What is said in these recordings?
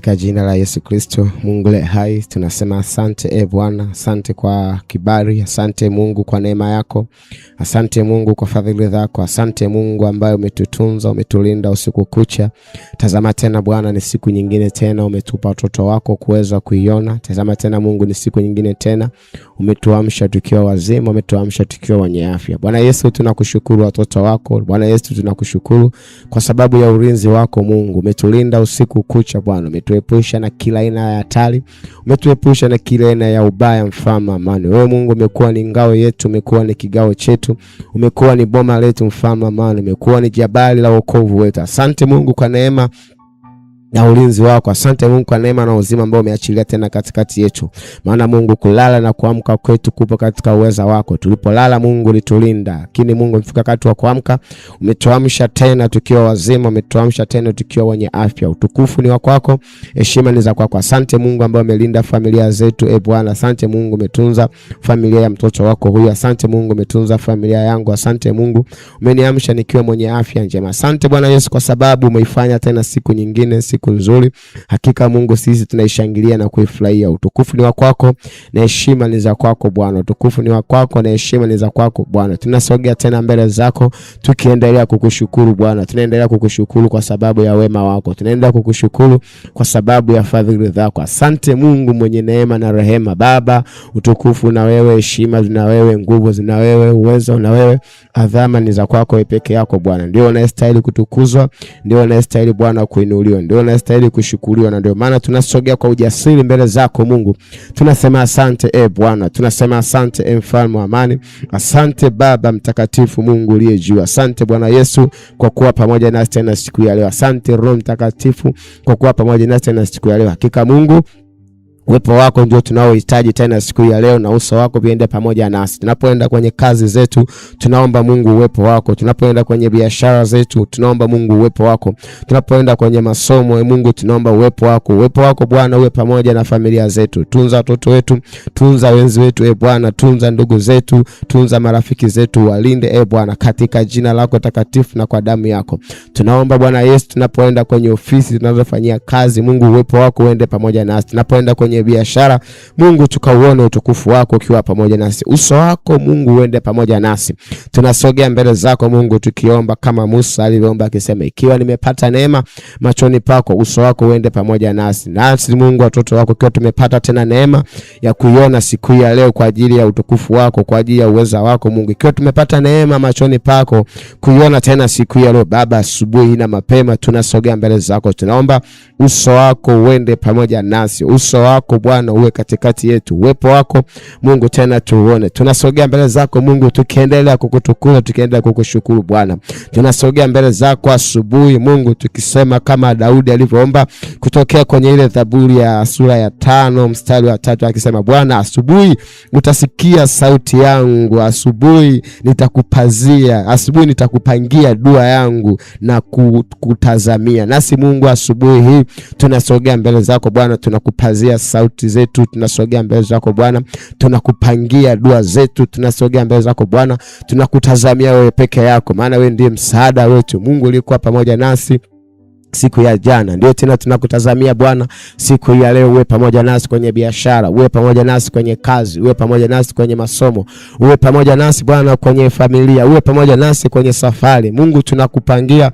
katika jina la Yesu Kristo. Mungu le hai, tunasema asante Bwana, asante kwa kibali, asante Mungu kwa neema yako, asante Mungu kwa fadhili zako, asante Mungu ambaye umetutunza, umetulinda usiku kucha. Tazama tena Bwana, ni siku nyingine tena umetupa watoto wako kuweza kuiona. Tazama tena Mungu, ni siku nyingine tena umetuamsha tukiwa wazima, umetuamsha tukiwa wenye afya. Bwana Yesu, tunakushukuru watoto wako. Bwana Yesu, tunakushukuru kwa sababu ya ulinzi wako Mungu. Umetulinda usiku kucha Bwana, umetuepusha na kila aina ya hatari, umetuepusha na kila aina ya ubaya, mfalme amani. Wewe Mungu umekuwa ni ngao yetu, umekuwa ni kigao chetu, umekuwa ni boma letu, mfalme amani, umekuwa ni jabali la wokovu wetu. Asante Mungu kwa neema na ulinzi wako. Asante Mungu kwa neema na uzima ambao umeachilia tena katikati yetu. Maana Mungu, kulala na kuamka kwetu kupo katika uweza wako. Tulipolala Mungu ulitulinda, lakini Mungu mfika wakati wa kuamka umetuamsha tena tukiwa wazima, umetuamsha tena tukiwa wenye afya. Utukufu ni wako wako, heshima ni za kwako. Asante Mungu ambaye umelinda familia zetu Bwana. Asante Mungu umetunza familia ya mtoto wako huyu. Asante Mungu umetunza familia yangu. Asante Mungu umeniamsha nikiwa mwenye afya njema. Asante Bwana Yesu kwa sababu umeifanya tena siku nyingine, siku nzuri. Hakika Mungu, sisi tunaishangilia na kuifurahia. Utukufu ni wako wako na heshima ni za kwako Bwana. Utukufu ni wako wako na heshima ni za kwako Bwana. Tunasogea tena mbele zako tukiendelea kukushukuru Bwana. Tunaendelea kukushukuru kwa sababu ya wema wako. Tunaendelea kukushukuru kwa sababu ya fadhili zako. Asante Mungu mwenye neema na rehema. Baba, utukufu na wewe, heshima na wewe, nguvu zina wewe, uwezo na wewe, adhama ni za kwako peke yako Bwana. Ndio unastahili kutukuzwa, ndio unastahili Bwana kuinuliwa, ndio unastahili kushukuriwa, na ndio maana tunasogea kwa ujasiri mbele zako Mungu. Tunasema asante Bwana, tunasema asante mfalme wa amani. Asante Baba mtakatifu, Mungu uliye juu. Asante Bwana Yesu kwa kuwa pamoja nasi tena siku ya leo. Asante Roho Mtakatifu kwa kuwa pamoja nasi tena siku ya leo. Hakika Mungu, uwepo wako ndio tunaohitaji tena siku ya leo, na uso wako viende pamoja nasi. Tunapoenda kwenye kazi zetu, tunaomba Mungu uwepo wako. Tunapoenda kwenye biashara zetu, tunaomba Mungu uwepo wako. Tunapoenda kwenye masomo, Mungu tunaomba uwepo wako. Uwepo wako Bwana uwe pamoja na familia zetu. Tunza watoto wetu, tunza wenzi wetu Bwana, tunza ndugu zetu, tunza marafiki zetu, walinde Bwana, katika jina lako takatifu na kwa damu yako. Tunaomba Bwana Yesu, tunapoenda kwenye ofisi tunazofanyia kazi, Mungu uwepo wako uende pamoja nasi. Tunapoenda kwenye biashara, Mungu tukauone utukufu wako ukiwa pamoja nasi. Uso wako Mungu uende pamoja nasi. Tunasogea mbele zako Mungu tukiomba kama Musa alivyoomba akisema, ikiwa nimepata neema machoni pako, uso wako uende pamoja nasi. Nasi Mungu watoto wako, ikiwa tumepata tena neema ya kuiona siku ya leo kwa ajili ya utukufu wako, kwa ajili ya uweza wako Mungu, ikiwa tumepata neema machoni pako kuiona tena siku ya leo Baba, asubuhi na mapema tunasogea mbele zako. Tunaomba uso wako uende pamoja nasi. Uso wako Bwana uwe katikati yetu. Uwepo wako Mungu tena tuone. Tunasogea mbele zako Mungu tukiendelea kukutukuza, tukiendelea kukushukuru Bwana. Tunasogea mbele zako asubuhi Mungu tukisema kama Daudi alivyoomba kutokea kwenye ile Zaburi ya sura ya 5 mstari wa 3 akisema, Bwana, asubuhi utasikia sauti yangu, asubuhi nitakupazia, asubuhi nitakupangia dua yangu na kutazamia. Nasi Mungu asubuhi hii tunasogea mbele zako Bwana, tunakupazia sauti zetu, tunasogea mbele zako Bwana, tunakupangia dua zetu, tunasogea mbele zako Bwana, tunakutazamia wewe peke yako, maana wewe ndiye msaada wetu. Mungu ulikuwa pamoja nasi siku ya jana, ndio tena tunakutazamia Bwana siku ya leo. Uwe pamoja nasi kwenye biashara, uwe pamoja nasi kwenye kazi, uwe pamoja nasi kwenye masomo, uwe pamoja nasi Bwana kwenye familia, uwe pamoja nasi kwenye safari. Mungu tunakupangia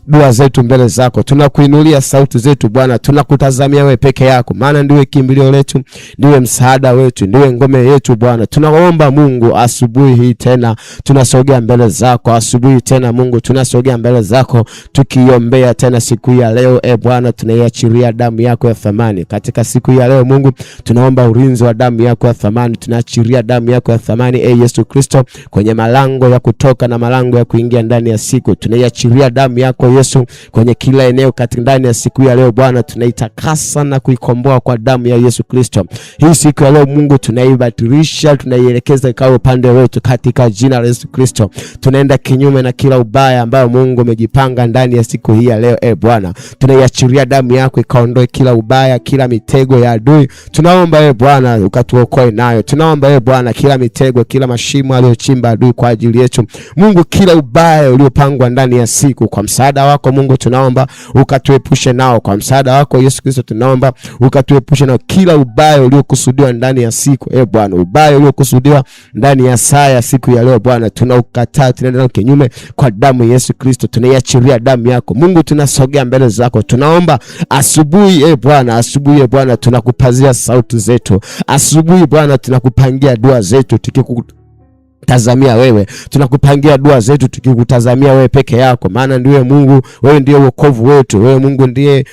dua zetu mbele zako, tunakuinulia sauti zetu Bwana, tunakutazamia wewe peke yako, maana ndiwe kimbilio letu, ndiwe msaada wetu, ndiwe ngome yetu Bwana. Tunaomba Mungu asubuhi hii tena tunasogea mbele zako. Asubuhi tena Mungu tunasogea mbele zako tukiombea tena siku ya leo Bwana, tunaiachiria damu yako ya thamani katika siku ya leo Mungu. Tunaomba ulinzi wa damu yako ya thamani, tunaachiria damu yako ya thamani Yesu Kristo kwenye malango ya kutoka na malango ya kuingia ndani ya siku. Tunaiachiria damu yako Yesu kwenye kila eneo katika ndani ya siku ya leo Bwana. Tunaitakasa na kuikomboa kwa damu ya Yesu Kristo. Hii siku ya leo Mungu tunaibatilisha, tunaielekeza ikawa upande wetu katika jina la Yesu Kristo. Tunaenda kinyume na kila ubaya ambao Mungu umejipanga ndani ya siku hii ya leo Bwana. Tunaiachilia damu yako ikaondoe kila ubaya, kila mitego ya adui. Tunaomba Bwana ukatuokoe nayo. Tunaomba Bwana kila mitego, kila mashimo aliyochimba adui kwa ajili yetu. Mungu, kila ubaya uliopangwa ndani ya siku, kwa msaada wako Mungu tunaomba ukatuepushe nao. Kwa msaada wako Yesu Kristo tunaomba ukatuepushe nao kila ubaya uliokusudiwa ndani ya siku. Bwana, ubaya uliokusudiwa ndani ya saa ya siku ya leo Bwana, tunaukataa, tunaenda nao kinyume kwa damu ya Yesu Kristo. Tunaiachilia damu yako Mungu, tunasogea mbele zako. Tunaomba asubuhi Bwana, asubuhi Bwana tunakupazia sauti zetu. Asubuhi Bwana tunakupangia dua zetu tukikutazamia wewe. Tunakupangia dua zetu tukikutazamia wewe peke yako, maana ndiwe Mungu, wewe ndiye wokovu wetu, wewe Mungu ndiye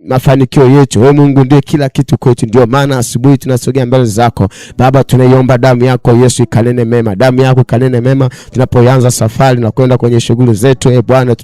mafanikio yetu, wewe Mungu ndiye kila kitu kwetu. Ndio maana asubuhi tunasogea mbele zako Baba, tunaiomba damu yako Yesu ikanene mema. Damu yako ikanene mema tunapoanza safari na kwenda kwenye shughuli zetu Bwana,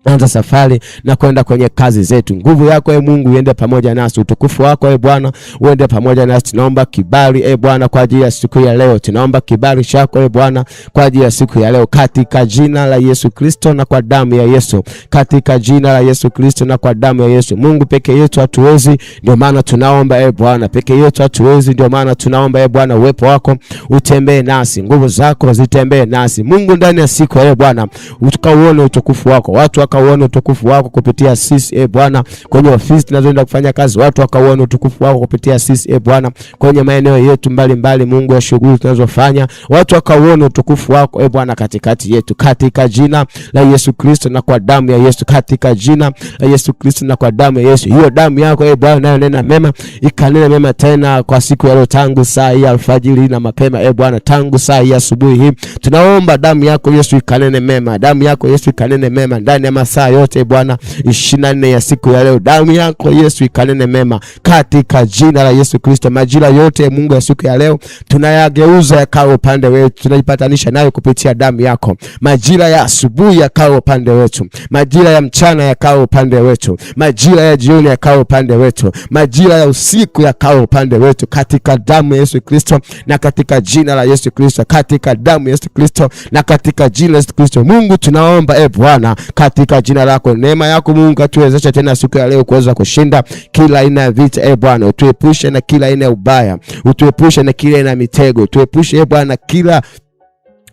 anza safari na kwenda kwenye kazi zetu. Nguvu yako Mungu iende pamoja nasi. Utukufu wako Bwana uende pamoja nasi. Tunaomba kibali Bwana kwa ajili ya siku ya leo. Tunaomba kibali chako Bwana kwa ajili ya siku ya leo, katika jina la Yesu Kristo na kwa damu ya Yesu. Katika jina la Yesu Kristo na kwa damu ya Yesu. Mungu, peke yetu hatuwezi, ndio maana tunaomba Bwana. Peke yetu hatuwezi, ndio maana tunaomba Bwana uwepo wako utembee nasi. Nguvu zako zitembee nasi. Mungu, ndani ya siku ya Bwana utakauone utukufu wako. Watu wakaone utukufu wako kupitia sisi Bwana, kwenye ofisi tunazoenda kufanya kazi. Watu wakaone utukufu wako kupitia sisi Bwana, kwenye maeneo yetu mbalimbali Mungu ya shughuli tunazofanya. Watu wakaone utukufu wako Bwana katikati yetu, katika jina la Yesu Kristo na kwa damu ya Yesu. Katika jina la Yesu Kristo na kwa damu ya Yesu. Hiyo damu yako Bwana nayo nena mema, ikanena mema tena kwa siku ya leo, tangu saa hii alfajiri na mapema Bwana, tangu saa hii asubuhi hii tunaomba damu yako Yesu ikanene mema. Damu yako Yesu ikanene mema ndani ya masaa yote Bwana 24 ya siku ya leo. Damu yako Yesu ikanene mema katika jina la Yesu Kristo. Majira yote Mungu ya siku ya leo tunayageuza yakawa upande wetu, tunajipatanisha nayo kupitia damu yako. Majira ya asubuhi yakawa upande wetu, majira ya mchana yakawa upande wetu, majira ya jioni yakawa upande wetu, majira ya usiku yakawa upande wetu, katika damu ya Yesu Kristo na katika jina la Yesu Kristo. Katika damu ya Yesu Kristo na katika jina la Yesu Kristo. Mungu tunaomba Bwana katika jina lako, neema yako Mungu atuwezeshe tena siku ya leo kuweza kushinda kila aina ya vita Bwana. Utuepushe na kila aina ya ubaya, utuepushe na kila aina ya mitego, utuepushe Bwana kila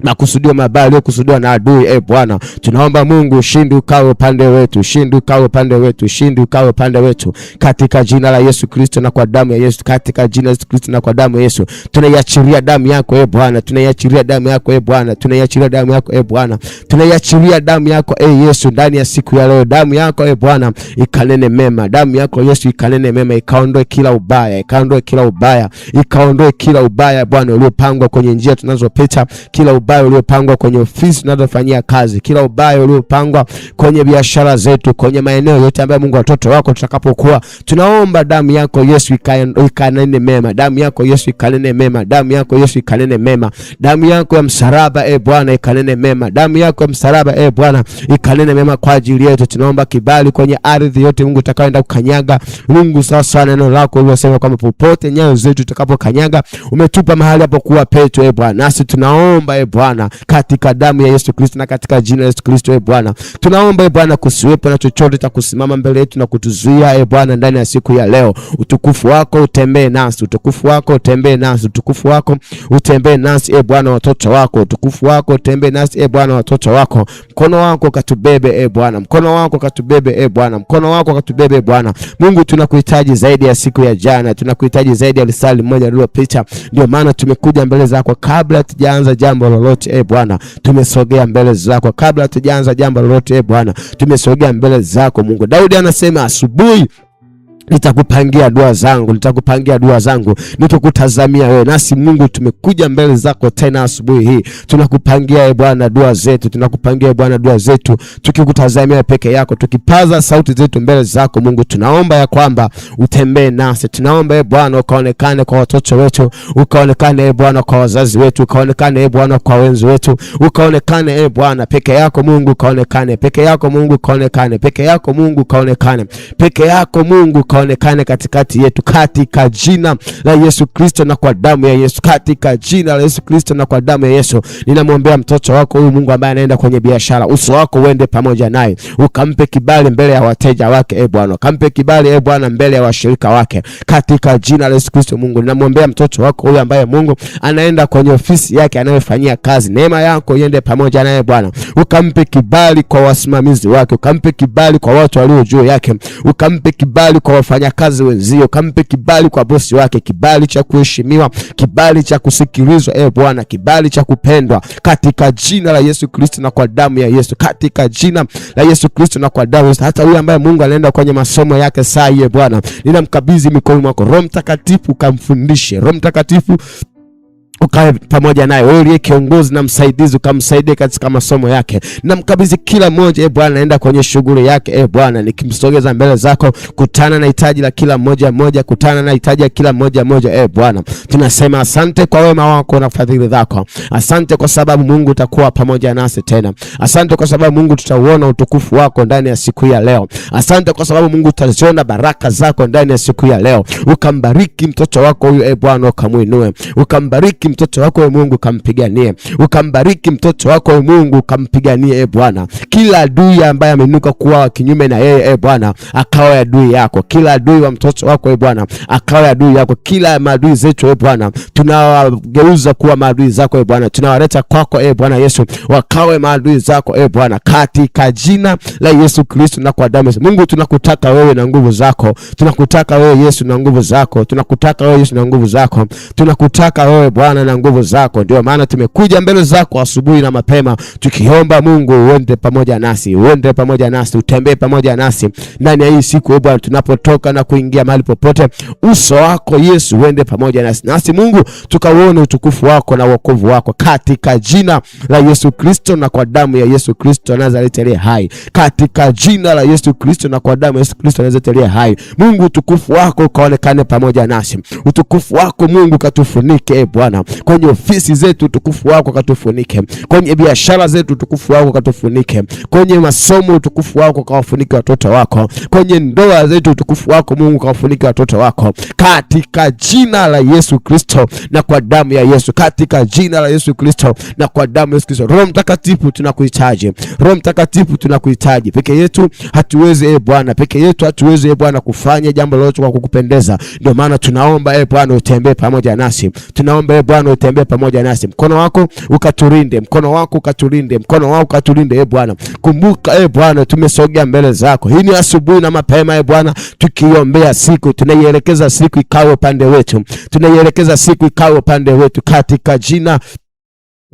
makusudio mabaya yaliyokusudiwa na adui Bwana. Tunaomba Mungu ushindi ukawe upande wetu, ushindi ukawe upande wetu, ushindi ukawe upande wetu, katika jina la Yesu Kristo na kwa damu ya Yesu. Katika jina la Yesu Kristo na kwa damu ya Yesu. Tunaiachilia damu yako Bwana, tunaiachilia damu yako Bwana, tunaiachilia damu yako Bwana, tunaiachilia damu yako Yesu ndani ya siku ya leo. Damu yako Bwana ikanene mema, damu yako Yesu ikanene mema, ikaondoe kila ubaya, ikaondoe kila ubaya, ikaondoe kila ubaya Bwana uliopangwa kwenye njia tunazopita, kila ubaya uliopangwa kwenye ofisi tunazofanyia kazi, kila ubaya uliopangwa kwenye biashara zetu, kwenye maeneo yote ambayo Mungu watoto wako tutakapokuwa. Tunaomba damu yako Yesu ikanene mema, damu yako Yesu ikanene mema, damu yako Yesu ikanene mema, damu yako ya msalaba Bwana ikanene mema, damu yako ya msalaba Bwana ikanene mema kwa ajili yetu. Tunaomba kibali kwenye ardhi yote Mungu utakayoenda kukanyaga Mungu, sawa neno lako uliosema kwamba popote nyayo zetu tutakapokanyaga umetupa mahali hapo kuwa petu Bwana. Nasi tunaomba Bwana katika damu ya Yesu Kristo na katika jina la Yesu Kristo Bwana. Tunaomba Bwana kusiwepo na chochote cha kusimama mbele yetu na kutuzuia Bwana ndani ya siku ya leo. Utukufu wako utembee nasi, utukufu wako utembee nasi, utukufu wako utembee nasi Bwana watoto wako, utukufu wako utembee nasi Bwana watoto wako. Mkono wako katubebe Bwana, mkono wako katubebe Bwana, mkono wako katubebe Bwana. Mungu tunakuhitaji zaidi ya siku ya jana, tunakuhitaji zaidi ya lisali moja lililopita. Ndio maana tumekuja mbele zako kabla tujaanza jambo lolote Bwana. Tumesogea mbele zako kabla tujaanza jambo lolote Bwana. Tumesogea mbele zako Mungu. Daudi anasema asubuhi nitakupangia dua zangu, nitakupangia dua zangu, nitakutazamia wewe. Nasi Mungu tumekuja mbele zako tena asubuhi hii. Tunakupangia Bwana dua zetu, tunakupangia Bwana dua zetu, tukikutazamia peke yako, tukipaza sauti zetu mbele zako Mungu. Tunaomba ya kwamba utembee nasi. Tunaomba Bwana ukaonekane kwa watoto wetu, ukaonekane Bwana kwa wazazi wetu, ukaonekane Bwana kwa wenzi wetu, ukaonekane Bwana peke yako Mungu, kaonekane peke yako Mungu, kaonekane peke yako Mungu, kaonekane peke yako Mungu, kaonekane ukaonekane katikati yetu katika jina la Yesu Kristo na kwa damu ya Yesu, katika jina la Yesu Kristo na kwa damu ya Yesu. Ninamwombea mtoto wako huyu Mungu ambaye anaenda kwenye biashara, uso wako uende pamoja naye, ukampe kibali mbele ya wateja wake Bwana, ukampe kibali Bwana mbele ya washirika wake katika jina la Yesu Kristo. Mungu, ninamwombea mtoto wako huyu ambaye Mungu anaenda kwenye ofisi yake anayofanyia kazi, neema yako iende pamoja naye Bwana, ukampe kibali kwa wasimamizi wake, ukampe kibali kwa watu walio juu yake, ukampe kibali kwa wafanyakazi wenzio, ukampe kibali kwa bosi wake, kibali cha kuheshimiwa, kibali cha kusikilizwa Bwana, kibali cha kupendwa katika jina la Yesu Kristo na kwa damu ya Yesu, katika jina la Yesu Kristo na kwa damu ya Yesu. Hata huyu ambaye Mungu anaenda kwenye masomo yake saa hii Bwana, ninamkabidhi mikononi mwako. Roho Mtakatifu kamfundishe, Roho Mtakatifu ukae pamoja naye, wewe uliye kiongozi na msaidizi, ukamsaidie katika masomo yake. Namkabidhi kila mmoja Bwana anaenda kwenye shughuli yake Bwana, nikimsogeza mbele zako, kutana na hitaji la kila mmoja, kutana na hitaji la kila mmoja Bwana. Tunasema asante kwa wema wako na fadhili zako. Asante kwa sababu Mungu utakuwa pamoja nasi tena. Asante kwa sababu Mungu tutauona utukufu wako ndani ya siku ya leo. Asante kwa sababu Mungu tutaziona baraka zako ndani ya siku ya leo. Ukambariki mtoto wako huyu Bwana, ukamuinue. Ukambariki mtoto wako Mungu, kampiganie. Ukambariki mtoto wako Mungu, kampiganie Bwana. Kila adui ambaye ameinuka kuwa kinyume na yeye Bwana, akawa adui yako. Kila adui wa mtoto wako Bwana, akawa adui yako. Kila maadui zetu Bwana, tunawageuza kuwa maadui zako Bwana. Tunawaleta kwako Bwana Yesu, wakawe maadui zako Bwana, katika jina la Yesu Kristo na kwa damu. Mungu, tunakutaka wewe na nguvu zako. Tunakutaka wewe Yesu na nguvu zako. Tunakutaka wewe Yesu na nguvu zako. Tunakutaka wewe Bwana na nguvu zako. Ndio maana tumekuja mbele zako asubuhi na mapema, tukiomba Mungu uende pamoja nasi, uende pamoja nasi, utembee pamoja nasi ndani ya hii siku Bwana, tunapotoka na kuingia mahali popote. Uso wako Yesu uende pamoja nasi Mungu, tukauone utukufu wako na wokovu wako katika jina la Yesu Kristo na kwa damu ya Yesu Kristo Nazareti aliye hai, katika jina la Yesu Kristo na kwa damu ya Yesu Kristo Nazareti aliye hai. Mungu, utukufu wako kaonekane pamoja nasi. Utukufu wako Mungu katufunike Bwana, kwenye ofisi zetu utukufu wako katufunike, kwenye biashara zetu utukufu wako katufunike, kwenye masomo utukufu wako kawafunike watoto wako, kwenye ndoa zetu utukufu wako Mungu kawafunike watoto wako, katika jina la Yesu Kristo na kwa damu ya Yesu, katika jina la Yesu Kristo na kwa damu ya Yesu Kristo. Roho Mtakatifu tunakuhitaji, Roho Mtakatifu tunakuhitaji. Peke yetu hatuwezi Bwana, peke yetu hatuwezi Bwana kufanya jambo lolote kwa kukupendeza. Ndio maana tunaomba Bwana utembee pamoja nasi. Tunaomba Bwana utembee pamoja nasi. Mkono wako ukaturinde, mkono wako ukatulinde, mkono wako ukatulinde Bwana. Kumbuka Bwana, tumesogea mbele zako. Hii ni asubuhi na mapema Bwana, tukiombea siku, tunaielekeza siku ikawe upande wetu. Tunaielekeza siku ikawe upande wetu katika jina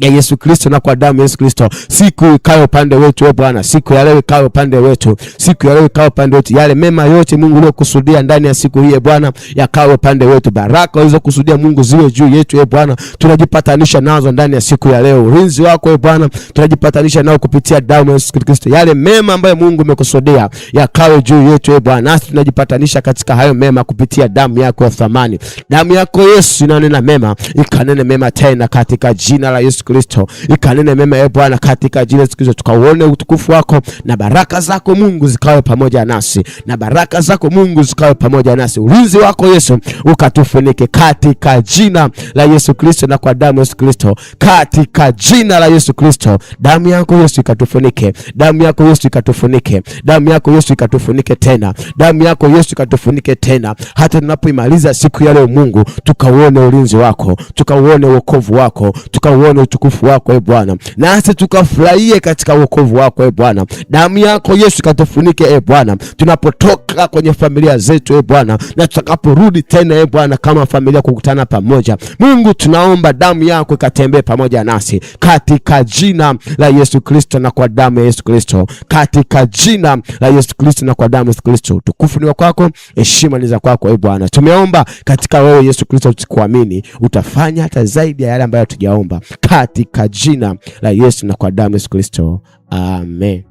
ya Yesu Kristo na kwa damu ya Yesu Kristo. Siku ikawe upande wetu Bwana, siku ya leo ikawe upande wetu, siku ya leo ikawe upande wetu. Yale mema yote Mungu uliyokusudia ndani ya siku hii Bwana, yakawe upande wetu. Baraka ulizokusudia Mungu ziwe juu yetu Bwana, tunajipatanisha nazo ndani ya siku ya leo. Ulinzi wako Bwana, tunajipatanisha nao kupitia damu ya Yesu Kristo. Yale mema ambayo Mungu umekusudia yakawe juu yetu Bwana, nasi tunajipatanisha katika hayo mema kupitia damu yako ya thamani. Damu yako Yesu inanena mema, ikanene mema tena katika jina la Yesu Kristo. Ikanene mema Bwana katika jina la Yesu Kristo. Tukauone utukufu wako na baraka zako Mungu zikawe pamoja nasi, na baraka zako Mungu zikawe pamoja nasi. Ulinzi wako Yesu ukatufunike katika jina la Yesu Kristo na kwa damu ya Yesu Kristo, katika jina la Yesu Kristo. Damu yako Yesu ikatufunike, damu yako Yesu ikatufunike, damu yako Yesu ikatufunike tena, damu yako Yesu ikatufunike tena. Hata tunapoimaliza siku ya leo Mungu, tukauone ulinzi wako, tukauone wokovu wako, tukauone utukufu wako Bwana, nasi tukafurahie katika wokovu wako Bwana. Damu yako Yesu ikatufunike Bwana, tunapotoka kwenye familia zetu Bwana, na tutakaporudi tena Bwana kama familia kukutana pamoja. Mungu, tunaomba damu yako ikatembee pamoja nasi katika jina la Yesu Kristo na kwa damu ya Yesu Kristo, katika jina la Yesu Kristo na kwa damu ya Yesu Kristo. Utukufu ni kwako, heshima ni za kwako Bwana. Tumeomba katika wewe Yesu Kristo, tukuamini utafanya hata zaidi ya yale ambayo tujaomba, katika jina la Yesu na kwa damu ya Yesu Kristo. Amen.